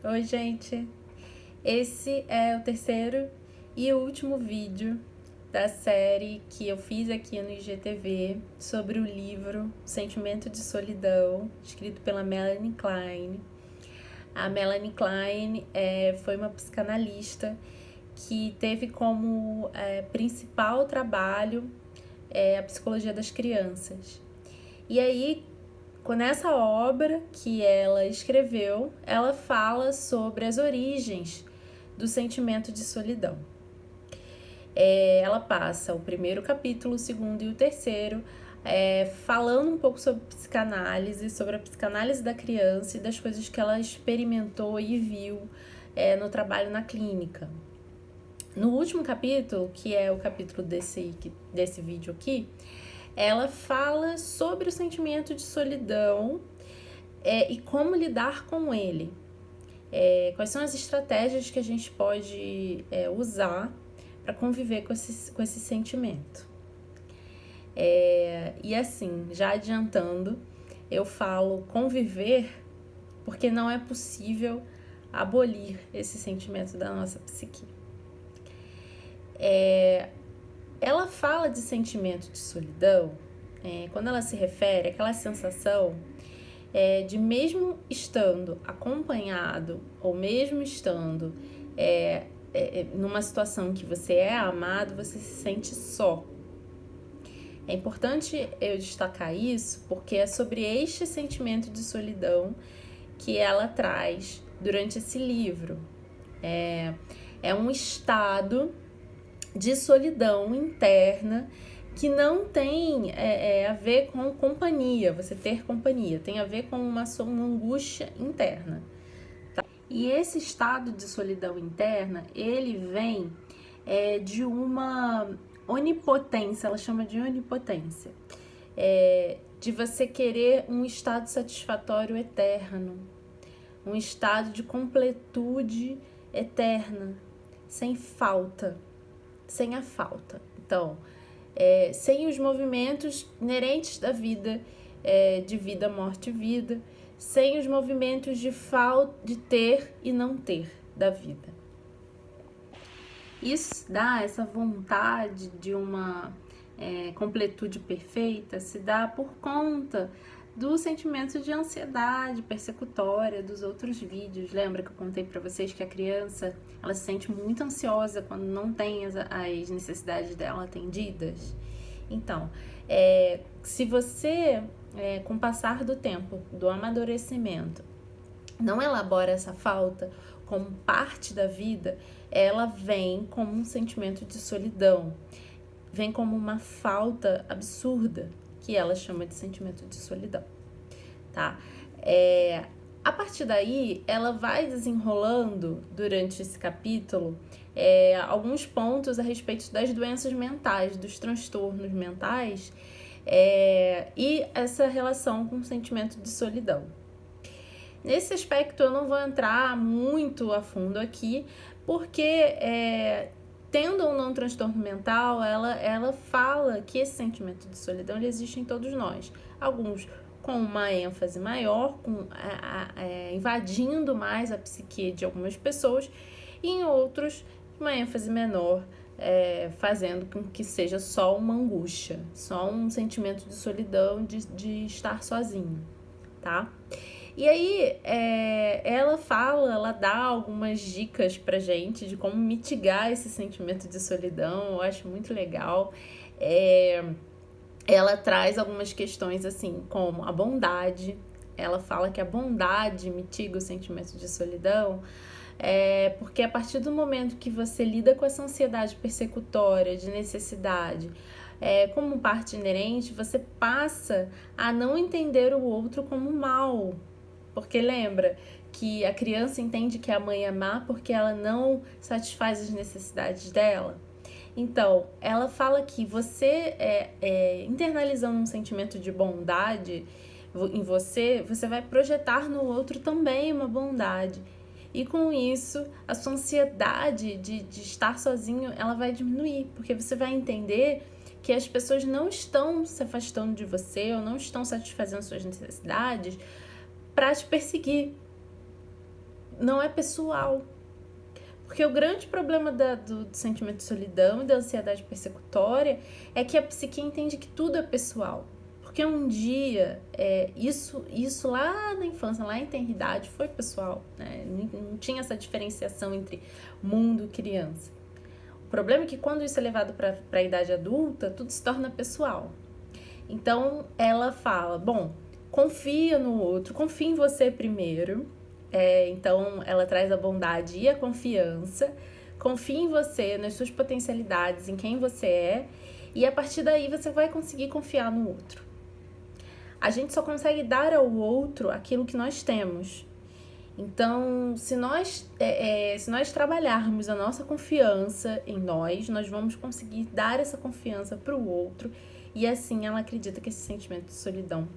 Oi, gente! Esse é o terceiro e último vídeo da série que eu fiz aqui no IGTV sobre o livro Sentimento de Solidão, escrito pela Melanie Klein. A Melanie Klein foi uma psicanalista que teve como principal trabalho a psicologia das crianças. E aí, nessa obra que ela escreveu, ela fala sobre as origens do sentimento de solidão. Ela passa o primeiro capítulo, o segundo e o terceiro, falando um pouco sobre psicanálise, sobre a psicanálise da criança e das coisas que ela experimentou e viu no trabalho na clínica. No último capítulo, que é o capítulo desse vídeo aqui, ela fala sobre o sentimento de solidão e como lidar com ele. Quais são as estratégias que a gente pode usar para conviver com esse sentimento. E assim, já adiantando, eu falo conviver porque não é possível abolir esse sentimento da nossa psique. Ela fala de sentimento de solidão quando ela se refere àquela sensação de mesmo estando acompanhado ou mesmo estando numa situação que você é amado, você se sente só. É importante eu destacar isso porque é sobre este sentimento de solidão que ela traz durante esse livro. É um estado de solidão interna que não tem a ver com companhia, você ter companhia, tem a ver com uma angústia interna. Tá? E esse estado de solidão interna, ele vem de uma onipotência, ela chama de onipotência, de você querer um estado satisfatório eterno, um estado de completude eterna, sem falta, sem a falta. Então, sem os movimentos inerentes da vida, de vida, morte e vida, sem os movimentos de falta, de ter e não ter da vida. Isso dá essa vontade de uma completude perfeita, se dá por conta do sentimento de ansiedade persecutória dos outros vídeos. Lembra que eu contei para vocês que a criança ela se sente muito ansiosa quando não tem as necessidades dela atendidas? Então, se você, com o passar do tempo, do amadurecimento, não elabora essa falta como parte da vida, ela vem como um sentimento de solidão, vem como uma falta absurda, que ela chama de sentimento de solidão, tá? A partir daí, ela vai desenrolando durante esse capítulo alguns pontos a respeito das doenças mentais, dos transtornos mentais e essa relação com o sentimento de solidão. Nesse aspecto, eu não vou entrar muito a fundo aqui, porque tendo ou não transtorno mental, ela fala que esse sentimento de solidão ele existe em todos nós. Alguns com uma ênfase maior, invadindo mais a psique de algumas pessoas, e em outros, uma ênfase menor, fazendo com que seja só uma angústia, só um sentimento de solidão, de estar sozinho, tá? E aí, ela dá algumas dicas pra gente de como mitigar esse sentimento de solidão, eu acho muito legal. Ela traz algumas questões assim, como a bondade. Ela fala que a bondade mitiga o sentimento de solidão, porque a partir do momento que você lida com essa ansiedade persecutória, de necessidade, como parte inerente, você passa a não entender o outro como mal. Porque lembra que a criança entende que a mãe é má porque ela não satisfaz as necessidades dela? Então, ela fala que você, internalizando um sentimento de bondade em você, você vai projetar no outro também uma bondade. E com isso, a sua ansiedade de estar sozinho, ela vai diminuir, porque você vai entender que as pessoas não estão se afastando de você ou não estão satisfazendo suas necessidades para te perseguir. não é pessoal. Porque o grande problema do sentimento de solidão e da ansiedade persecutória é que a psique entende que tudo é pessoal. Porque um dia, isso lá na infância, lá na eternidade, foi pessoal, né? Não tinha essa diferenciação entre mundo e criança. O problema é que quando isso é levado para a idade adulta, tudo se torna pessoal. Então, ela fala, bom, confia no outro, confia em você primeiro. Então, ela traz a bondade e a confiança. Confia em você, nas suas potencialidades, em quem você é. E a partir daí, você vai conseguir confiar no outro. A gente só consegue dar ao outro aquilo que nós temos. Então, se nós trabalharmos a nossa confiança em nós vamos conseguir dar essa confiança para o outro. E assim, ela acredita que esse sentimento de solidão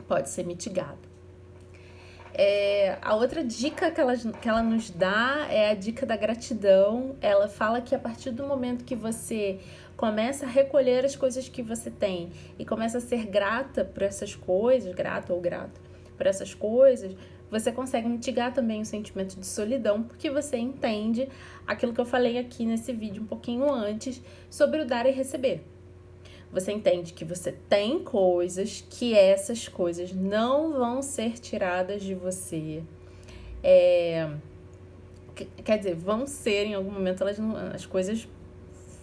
pode ser mitigado. A outra dica que ela nos dá é a dica da gratidão. Ela fala que a partir do momento que você começa a recolher as coisas que você tem e começa a ser grata por essas coisas, grato ou grato por essas coisas, você consegue mitigar também o sentimento de solidão, porque você entende aquilo que eu falei aqui nesse vídeo um pouquinho antes sobre o dar e receber. Você entende que você tem coisas, que essas coisas não vão ser tiradas de você. Quer dizer, vão ser, em algum momento, as coisas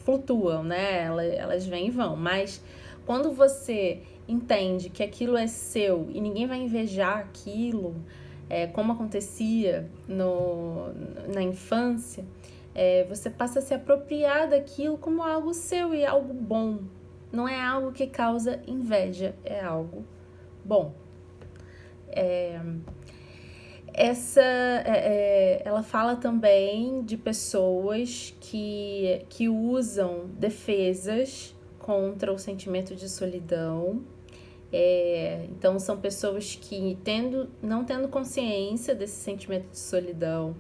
flutuam, né? Elas vêm e vão. Mas quando você entende que aquilo é seu e ninguém vai invejar aquilo, como acontecia na infância, você passa a se apropriar daquilo como algo seu e algo bom. Não é algo que causa inveja, é algo bom. Ela fala também de pessoas que usam defesas contra o sentimento de solidão. Então, são pessoas que, não tendo consciência desse sentimento de solidão,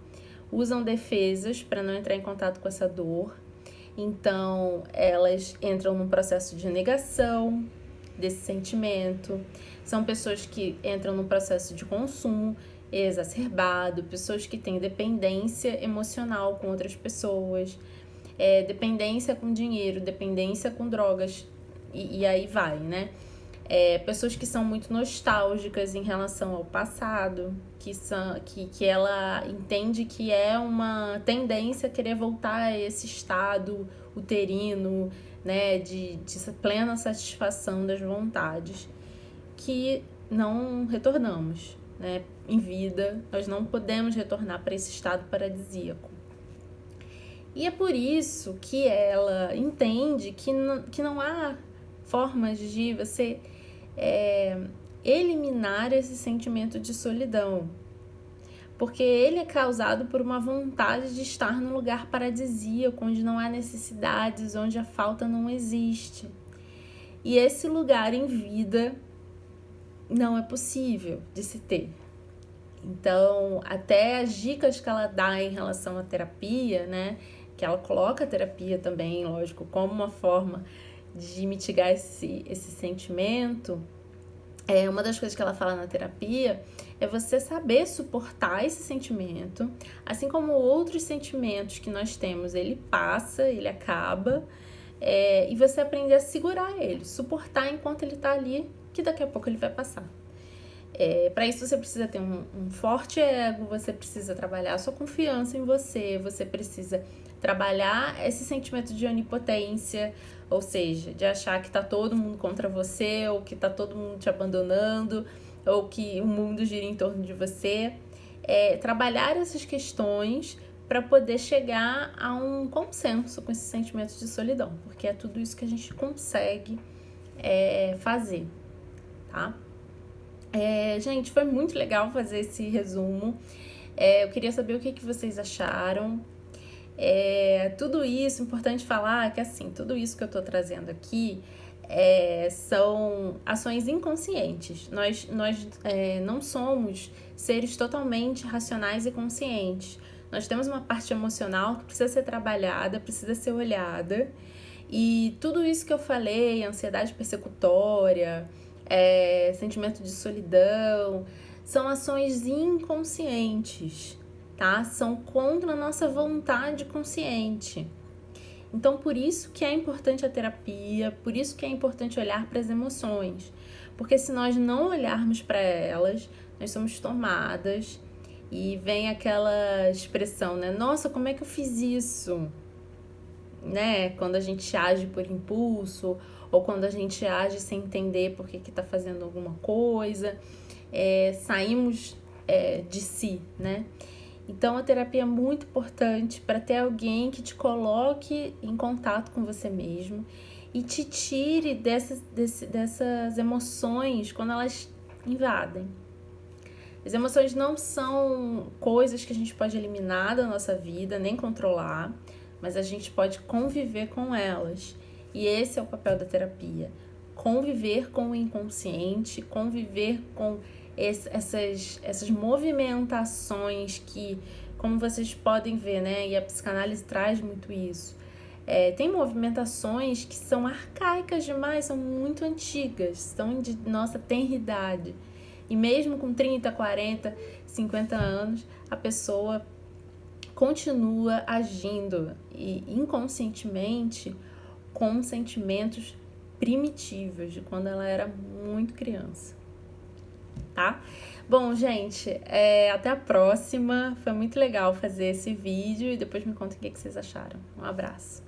usam defesas para não entrar em contato com essa dor. Então, elas entram num processo de negação desse sentimento. São pessoas que entram num processo de consumo exacerbado, pessoas que têm dependência emocional com outras pessoas, dependência com dinheiro, dependência com drogas, e aí vai, né? Pessoas que são muito nostálgicas em relação ao passado, que ela entende que é uma tendência a querer voltar a esse estado uterino, né, de plena satisfação das vontades, que não retornamos, né? Em vida, nós não podemos retornar para esse estado paradisíaco. E é por isso que ela entende que não há formas de você eliminar esse sentimento de solidão, porque ele é causado por uma vontade de estar num lugar paradisíaco, onde não há necessidades, onde a falta não existe. E esse lugar em vida não é possível de se ter. Então, até as dicas que ela dá em relação à terapia, né, que ela coloca a terapia também, lógico, como uma forma de mitigar esse sentimento, uma das coisas que ela fala na terapia é você saber suportar esse sentimento, assim como outros sentimentos que nós temos, ele passa, ele acaba, e você aprender a segurar ele, suportar enquanto ele tá ali, que daqui a pouco ele vai passar. Para isso você precisa ter um forte ego, você precisa trabalhar a sua confiança em você, você precisa trabalhar esse sentimento de onipotência, ou seja, de achar que tá todo mundo contra você, ou que tá todo mundo te abandonando, ou que o mundo gira em torno de você. Trabalhar essas questões para poder chegar a um consenso com esse sentimento de solidão, porque é tudo isso que a gente consegue fazer, tá? Gente, foi muito legal fazer esse resumo. Eu queria saber o que vocês acharam. Tudo isso, importante falar que assim, tudo isso que eu tô trazendo aqui são ações inconscientes. Nós não somos seres totalmente racionais e conscientes. Nós temos uma parte emocional que precisa ser trabalhada, precisa ser olhada. E tudo isso que eu falei, ansiedade persecutória, sentimento de solidão, são ações inconscientes. tá? São contra a nossa vontade consciente. Então, por isso que é importante a terapia, por isso que é importante olhar para as emoções. Porque se nós não olharmos para elas, nós somos tomadas e vem aquela expressão, né? Nossa, como é que eu fiz isso? Né? Quando a gente age por impulso ou quando a gente age sem entender por que está fazendo alguma coisa, saímos de si, né? Então, a terapia é muito importante para ter alguém que te coloque em contato com você mesmo e te tire dessas emoções quando elas invadem. As emoções não são coisas que a gente pode eliminar da nossa vida, nem controlar, mas a gente pode conviver com elas. E esse é o papel da terapia. Conviver com o inconsciente, conviver com essas movimentações que, como vocês podem ver, né? E a psicanálise traz muito isso. Tem movimentações que são arcaicas demais, são muito antigas, são de nossa tenridade. E mesmo com 30, 40, 50 anos, a pessoa continua agindo inconscientemente com sentimentos primitivos de quando ela era muito criança. Tá? Bom, gente, até a próxima. Foi muito legal fazer esse vídeo e depois me conta o que vocês acharam. Um abraço.